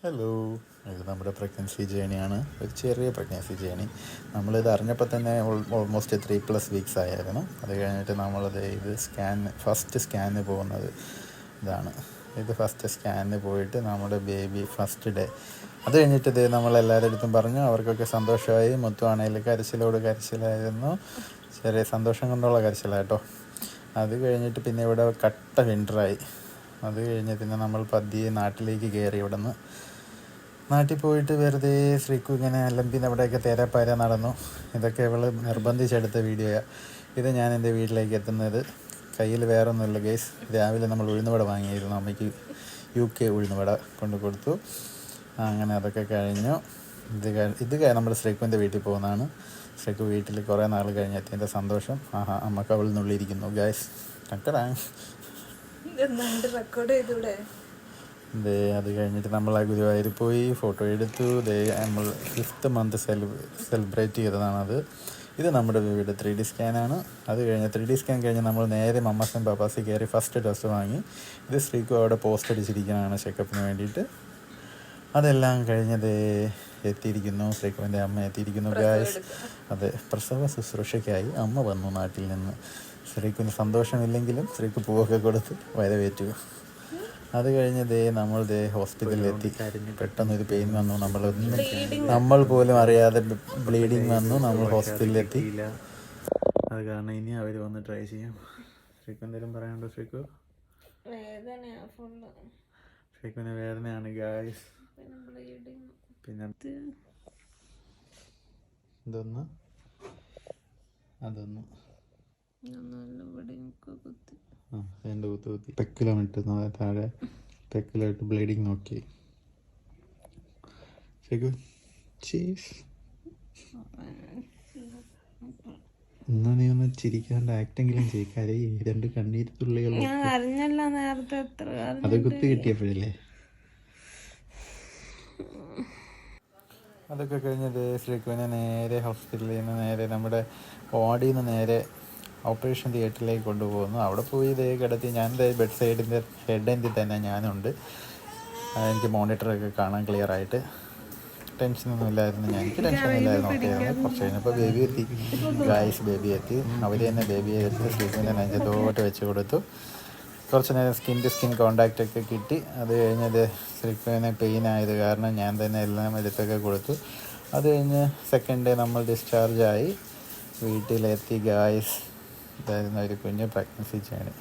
Hello, ഇത് നമ്മുടെ pregnancy ജേണിയാണ്. ഒരു ചെറിയ പ്രഗ്നൻസി ജേണി. നമ്മളിത് അറിഞ്ഞപ്പോൾ തന്നെ ഓൾമോസ്റ്റ് 3+ വീക്സ് ആയിരുന്നു. അത് കഴിഞ്ഞിട്ട് നമ്മളത് ഫസ്റ്റ് സ്കാനിന് പോകുന്നത് ഇതാണ്. ഇത് ഫസ്റ്റ് സ്കാനിന് പോയിട്ട് നമ്മുടെ ബേബി ഫസ്റ്റ് ഡേ. അത് കഴിഞ്ഞിട്ട് ഇത് നമ്മളെല്ലാവരുടെ അടുത്തും പറഞ്ഞു. അവർക്കൊക്കെ സന്തോഷമായി. മുത്തുവാണേൽ കരച്ചിലായിരുന്നു. ചെറിയ സന്തോഷം കൊണ്ടുള്ള കരച്ചിലാട്ടോ. അത് കഴിഞ്ഞിട്ട് പിന്നെ ഇവിടെ കട്ട വിൻ്ററായി. അത് കഴിഞ്ഞ് പിന്നെ നമ്മൾ പതിയെ നാട്ടിലേക്ക് കയറി. ഇവിടെ നിന്ന് നാട്ടിൽ പോയിട്ട് വെറുതെ ശ്രീക്കു ഇങ്ങനെ അലമ്പിന് അവിടെയൊക്കെ തേരാപ്പാര നടന്നു. ഇതൊക്കെ ഇവൾ നിർബന്ധിച്ചെടുത്ത വീഡിയോയാണ്. ഇത് ഞാൻ എൻ്റെ വീട്ടിലേക്ക് എത്തുന്നത്. കയ്യിൽ വേറെ ഒന്നുമില്ല ഗൈസ്. രാവിലെ നമ്മൾ ഉഴുന്നുവട വാങ്ങിയായിരുന്നു. അമ്മയ്ക്ക് UK ഉഴുന്നുവട കൊണ്ട് കൊടുത്തു. അങ്ങനെ അതൊക്കെ കഴിഞ്ഞു. ഇത് നമ്മൾ ശ്രീക്കുവിൻ്റെ വീട്ടിൽ പോകുന്നതാണ്. ശ്രീക്കു വീട്ടിൽ കുറേ നാൾ കഴിഞ്ഞെത്തിയതിൻ്റെ സന്തോഷം. അമ്മക്ക് അവൾ നുള്ളിയിരിക്കുന്നു ഗൈസ്. അത് കഴിഞ്ഞിട്ട് നമ്മൾ ആ ഗുരുവായൂർ പോയി ഫോട്ടോ എടുത്തു. നമ്മൾ 5th മന്ത് സെലിബ്രേറ്റ് ചെയ്തതാണത്. ഇത് നമ്മുടെ ബേബിയുടെ 3D സ്കാനാണ്. അത് കഴിഞ്ഞ് 3D സ്കാൻ കഴിഞ്ഞ് നമ്മൾ നേരെ മമ്മാസൻ പാപ്പാസി കയറി ഫസ്റ്റ് ഡോസ് വാങ്ങി. ഇത് ശ്രീക്കു അവിടെ പോസ്റ്റ് അടിച്ചിരിക്കുന്നതാണ് ചെക്കപ്പിന് വേണ്ടിയിട്ട്. അതെല്ലാം കഴിഞ്ഞത് എത്തിയിരിക്കുന്നു. ശ്രീക്കുവിൻ്റെ അമ്മ എത്തിയിരിക്കുന്നു ഗായ്സ്. അതെ, പ്രസവ ശുശ്രൂഷയ്ക്കായി അമ്മ വന്നു നാട്ടിൽ നിന്ന്. ശ്രീക്കുവിന് സന്തോഷമില്ലെങ്കിലും ശ്രീക്കു പൂവൊക്കെ കൊടുത്ത് വരവേറ്റു. അത് കഴിഞ്ഞ് നമ്മൾ ഹോസ്പിറ്റലിലെത്തി. പെട്ടെന്നൊരു പെയിൻ വന്നു. നമ്മൾ പോലും അറിയാതെ ബ്ലീഡിങ് വന്നു. നമ്മൾ ഹോസ്പിറ്റലിലെത്തി. അത് കാരണം ഇനി അവർ വന്ന് ട്രൈ ചെയ്യാം. ശ്രീക്കു എന്തെങ്കിലും പറയാനുണ്ടോ? ശ്രീക്കുവിന് വേദനയാണ് ഗായ്സ്. പിന്നെ അതൊന്ന് എൻ്റെ കുത്തി പെക്കിലോട്ട് താഴെ പെക്കിലോട്ട് ബ്ലീഡിങ് നോക്കി. ശരി, എന്നാ നീ ഒന്ന് ചിരിക്കാണ്ട് ആക്ടെങ്കിലും ചെയ്യ്. 2 കണ്ണീര് തുള്ളികൾ അത് കുത്തി കിട്ടിയപ്പോഴല്ലേ. അതൊക്കെ കഴിഞ്ഞത് ശ്രീക്കുവിനെ നേരെ ഹോസ്പിറ്റലിൽ നിന്ന് നേരെ നമ്മുടെ വാർഡിൽ നിന്ന് നേരെ ഓപ്പറേഷൻ തിയേറ്ററിലേക്ക് കൊണ്ടുപോകുന്നു. അവിടെ പോയി കിടത്തി. ഞാൻ ബെഡ് സൈഡിൻ്റെ ഹെഡ് എൻഡിൽ തന്നെ ഞാനുണ്ട്. എനിക്ക് മോണിറ്ററൊക്കെ കാണാൻ ക്ലിയറായിട്ട്. ടെൻഷനൊന്നും ഇല്ലായിരുന്നു. എനിക്ക് ടെൻഷനൊന്നുമില്ലായിരുന്നു. ഓക്കെ ആയിരുന്നു. കുറച്ച് കഴിഞ്ഞപ്പോൾ ബേബി എത്തി. ഗായ്സ്, ബേബി എത്തി. അവർ തന്നെ ബേബിയെ എടുത്ത് ശ്രീക്കുവിൻ്റെ നെഞ്ചത്തോട്ട് വെച്ച് കൊടുത്തു. കുറച്ച് നേരം സ്കിൻ ടു സ്കിൻ കോണ്ടാക്റ്റ് ഒക്കെ കിട്ടി. അത് കഴിഞ്ഞത് ശ്രീക്കുവിന് പെയിൻ ആയത് കാരണം ഞാൻ തന്നെ എല്ലാം എടുത്തൊക്കെ കൊടുത്തു. അത് കഴിഞ്ഞ് സെക്കൻഡ് ഡേ നമ്മൾ ഡിസ്ചാർജായി വീട്ടിലെത്തി ഗായ്സ്. ഇതായിരുന്നു ഒരു കുഞ്ഞ് പ്രഗ്നൻസി ജേണി.